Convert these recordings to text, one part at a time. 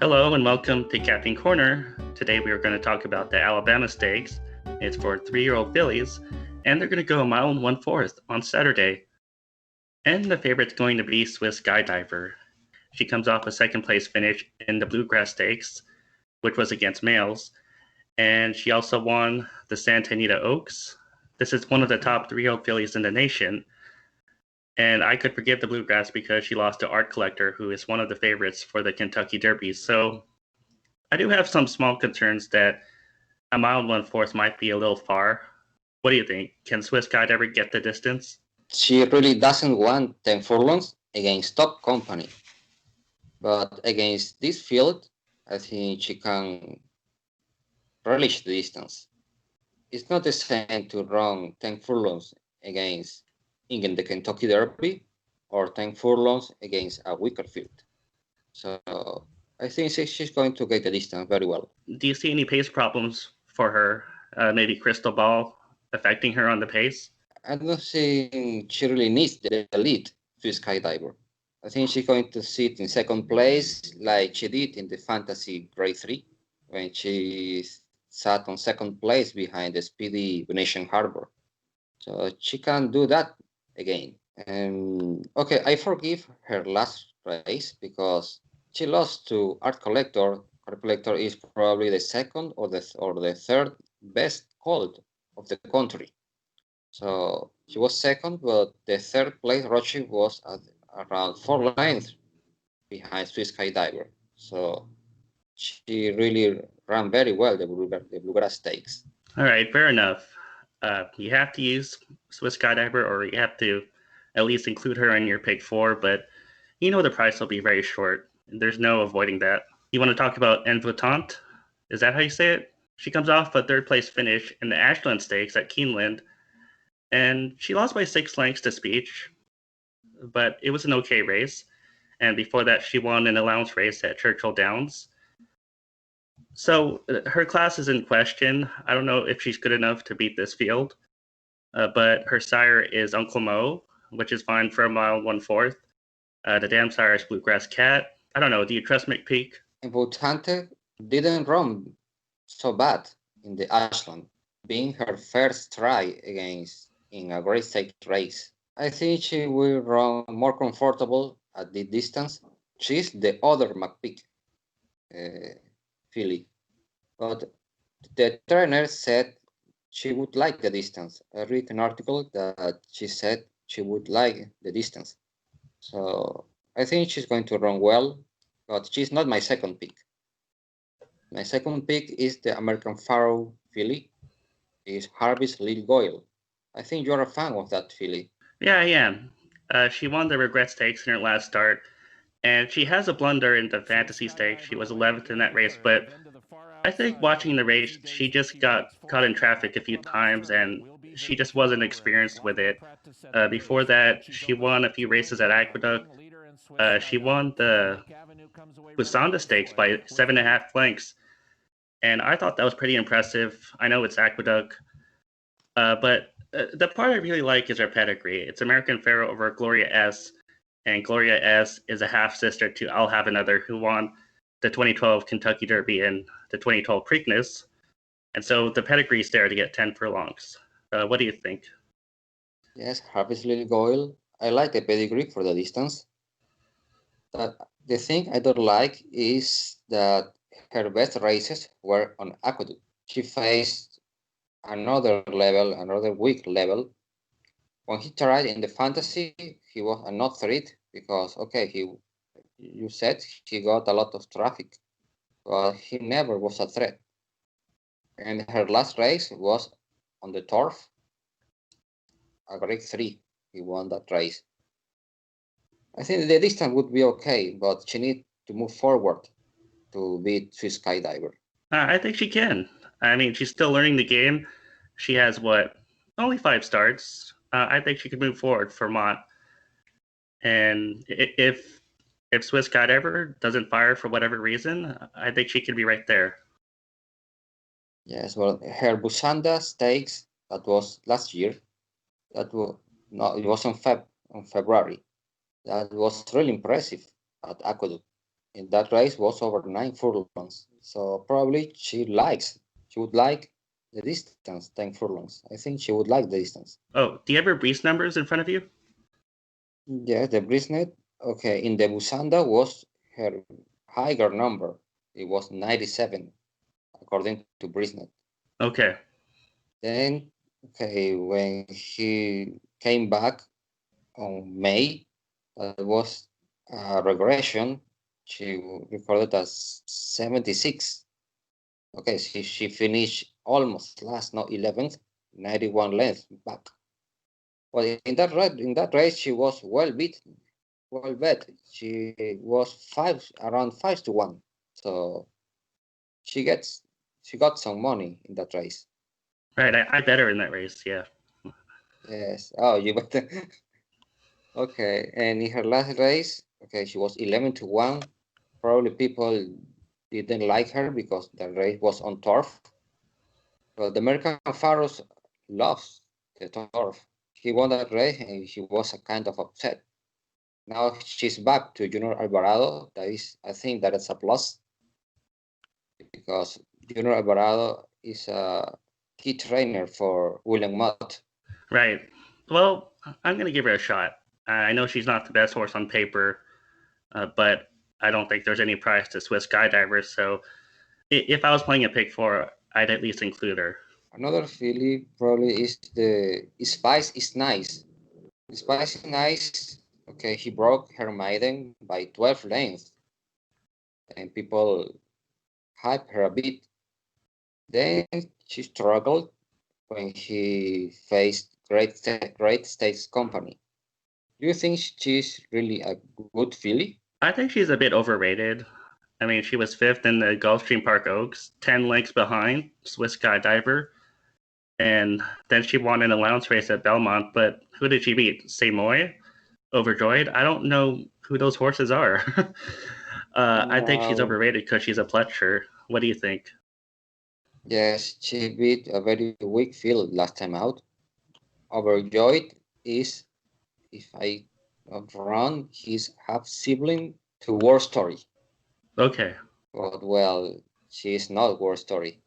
Hello and welcome to Capping Corner. Today we are going to talk about the Alabama Stakes. It's for 3-year-old fillies, and they're going to go a mile and 1/4 on Saturday. And the favorite's going to be Swiss Skydiver. She comes off a second place finish in the Bluegrass Stakes, which was against males, and she also won the Santa Anita Oaks. This is one of the top 3-year-old fillies in the nation, and I could forgive the Bluegrass because she lost to Art Collector, who is one of the favorites for the Kentucky Derby. So I do have some small concerns that a mile and 1/4 might be a little far. What do you think? Can Swiss Guide ever get the distance? She really doesn't want 10 furlongs against top company. But against this field, I think she can relish the distance. It's not the same to run 10 furlongs against in the Kentucky Derby or 10 furlongs against a weaker field. So I think she's going to get the distance very well. Do you see any pace problems for her? Maybe Crystal Ball affecting her on the pace? I don't think she really needs the lead to skydiver. I think she's going to sit in second place like she did in the Fantasy Grade 3 when she sat on second place behind the speedy Venetian Harbor. So she can do that again. Okay, I forgive her last race because she lost to Art Collector. Art Collector is probably the second or the third best colt of the country. So she was second, but the third place Roche was at around 4 lengths behind Swiss Skydiver. So she really ran very well the Bluegrass Stakes. All right, fair enough. You have to use Swiss Skydiver, or you have to at least include her in your pick four, but you know the price will be very short. There's no avoiding that. You want to talk about Envoutante? Is that how you say it? She comes off a third place finish in the Ashland Stakes at Keeneland, and she lost by 6 lengths to Speech, but it was an okay race. And before that, she won an allowance race at Churchill Downs. So her class is in question. I don't know if she's good enough to beat this field, but her sire is Uncle Mo, which is fine for a mile and 1/4. The dam sire is Bluegrass Cat. I don't know. Do you trust McPeak? Envoutante didn't run so bad in the Ashland, being her first try against in a great stake race. I think she will run more comfortable at the distance. She's the other McPeak filly, but the trainer said she would like the distance. I read an article that she said she would like the distance. So I think she's going to run well, but she's not my second pick. My second pick is the American Pharaoh filly. Is Harvey's Lil Goyle. I think you're a fan of that filly. Yeah, I am. She won the Regret Stakes in her last start, and she has a blunder in the Fantasy Stakes. She was 11th in that race, but I think watching the race, she just got caught in traffic a few times, and she just wasn't experienced with it. Before that, she won a few races at Aqueduct. She won the Busanda Stakes by 7.5 lengths, and I thought that was pretty impressive. I know it's Aqueduct, but the part I really like is her pedigree. It's American Pharaoh over Gloria S., and Gloria S. is a half sister to I'll Have Another, who won the 2012 Kentucky Derby and the 2012 Preakness. And so the pedigree's there to get 10 furlongs. What do you think? Yes, Harvey's Lil Goyle. I like the pedigree for the distance. But the thing I don't like is that her best races were on Aqueduct. She faced another weak level. When he tried in the fantasy, he was a not threat because you said he got a lot of traffic, but he never was a threat. And her last race was on the turf, a grade 3. He won that race. I think the distance would be okay, but she needs to move forward to beat Swiss Skydiver. I think she can. I mean, she's still learning the game. She has only 5 starts. I think she could move forward for Mont. And if Swiss Skydiver doesn't fire for whatever reason, I think she could be right there. Yes, well, her Busanda Stakes that was last year. That was it was on February. That was really impressive at Aqueduct. in that race was over 9 furlongs. So probably she would like the distance, 10 furlongs. I think she would like the distance. Oh, do you have her Brees numbers in front of you? Yes, the Brisnet, okay, in the Busanda was her higher number. It was 97, according to Brisnet. Okay. Then, okay, when he came back on May, that was a regression. She recorded as 76. Okay, she finished almost last, not 11th, 91 lengths back. Well, in that race, she was well beaten, well bet. She was around 5-1. So she gets she got some money in that race. Right, I bet her in that race, yeah. Yes. Oh, you bet. Okay, and in her last race, okay, she was 11-1. Probably people didn't like her because the race was on turf. But the American Pharaohs loves the turf. He won that race and he was a kind of upset. Now she's back to Junior Alvarado. That is, I think that is a plus because Junior Alvarado is a key trainer for William Mott. Right. Well, I'm going to give her a shot. I know she's not the best horse on paper, but I don't think there's any price to Swiss Skydivers. So if I was playing a pick four, I'd at least include her. Another filly probably is the Spice is Nice. Spice is Nice. Okay, he broke her maiden by 12 lengths, and people hype her a bit. Then she struggled when he faced Great Stakes Company. Do you think she's really a good filly? I think she's a bit overrated. I mean, she was fifth in the Gulfstream Park Oaks, 10 lengths behind Swiss Skydiver. And then she won an allowance race at Belmont. But who did she beat? Seymour? Overjoyed? I don't know who those horses are. I think she's No. overrated because she's a Pletcher. What do you think? Yes, she beat a very weak field last time out. Overjoyed is, if I not wrong, his half sibling to War Story. Okay. But well, she is not War Story.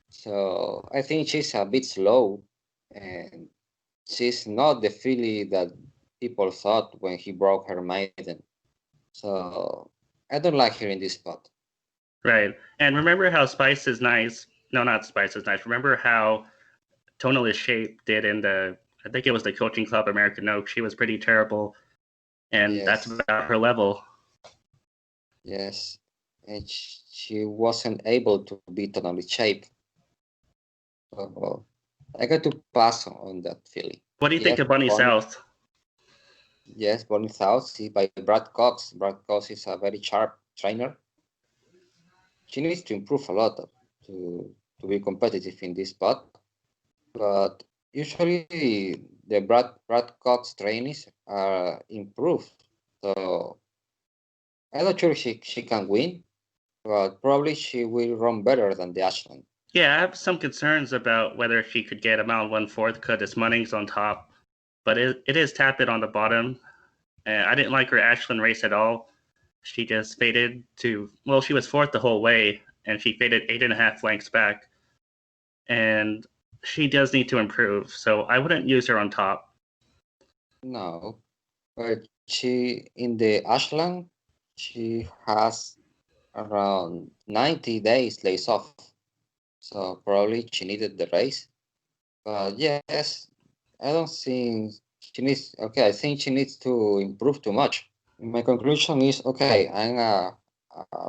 So I think she's a bit slow and she's not the filly that people thought when he broke her maiden. So I don't like her in this spot. Right. And remember how Spice is Nice? No, not Spice is Nice. Remember how Tonal is Shape did in the, I think it was the Coaching Club American Oak. She was pretty terrible. And that's Yes, about her level. yes. And she wasn't able to beat Tonally Shape. So well, I got to pass on that filly. What do you think Yes, of Bunny Bonnie. South? Yes, Bonnie South, see by Brad Cox. Brad Cox is a very sharp trainer. She needs to improve a lot to be competitive in this spot. But usually the Brad Cox trainees are improved. So I'm not sure she can win, but probably she will run better than the Ashland. Yeah, I have some concerns about whether she could get a mile 1/4 because Munnings on top, but it is tapped on the bottom. I didn't like her Ashland race at all. She just faded to, well, she was fourth the whole way, and she faded 8.5 lengths back. And she does need to improve, so I wouldn't use her on top. No, but she in the Ashland, she has around 90 days off. So probably she needed the race. But yes, I don't think she needs, okay, I think she needs to improve too much. My conclusion is, okay, I'm a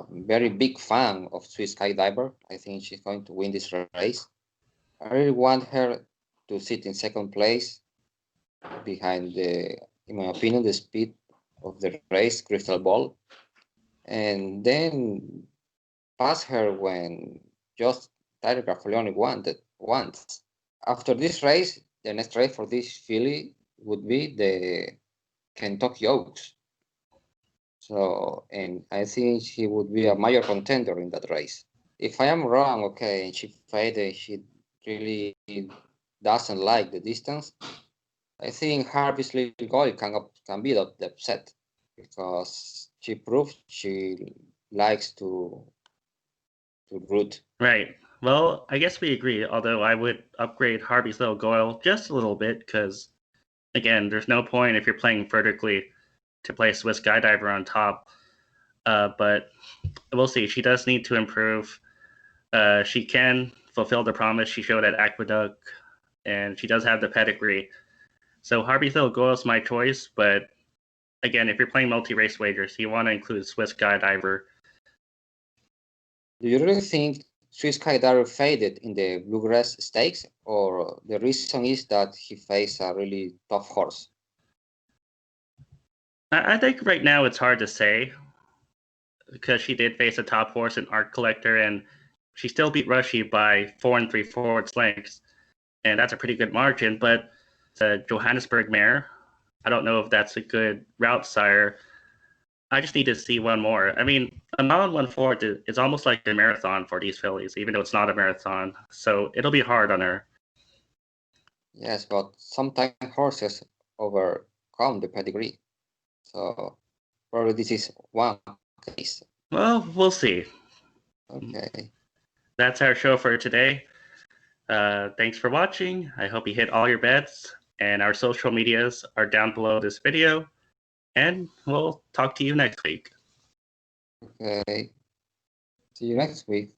very big fan of Swiss Skydiver. I think she's going to win this race. I really want her to sit in second place behind in my opinion, the speed of the race, Crystal Ball, and then pass her when just Tyler Gaffalioni wanted once. After this race, the next race for this filly would be the Kentucky Oaks. So, and I think she would be a major contender in that race. If I am wrong, okay, and she faded, she really doesn't like the distance. I think Harvey's Little Gold can be the upset because she proved likes to root. Right. Well, I guess we agree, although I would upgrade Harvey's Little Goyle just a little bit because, again, there's no point if you're playing vertically to play Swiss Skydiver on top. But we'll see. She does need to improve. She can fulfill the promise she showed at Aqueduct, and she does have the pedigree. So Harvey's Little Goyle is my choice, but again, if you're playing multi-race wagers, you want to include Swiss Skydiver. Do you really think Swiss Skydiver faded in the Bluegrass Stakes, or the reason is that he faced a really tough horse? I think right now it's hard to say because she did face a top horse in Art Collector, and she still beat Rushy by 4 3/4 lengths, and that's a pretty good margin. But the Johannesburg mare, I don't know if that's a good route sire. I just need to see one more. I mean, a mile and 1/4 is almost like a marathon for these fillies, even though it's not a marathon. So it'll be hard on her. Yes, but sometimes horses overcome the pedigree. So probably this is one case. Well, we'll see. Okay. That's our show for today. Thanks for watching. I hope you hit all your bets, and our social medias are down below this video. And we'll talk to you next week. Okay. See you next week.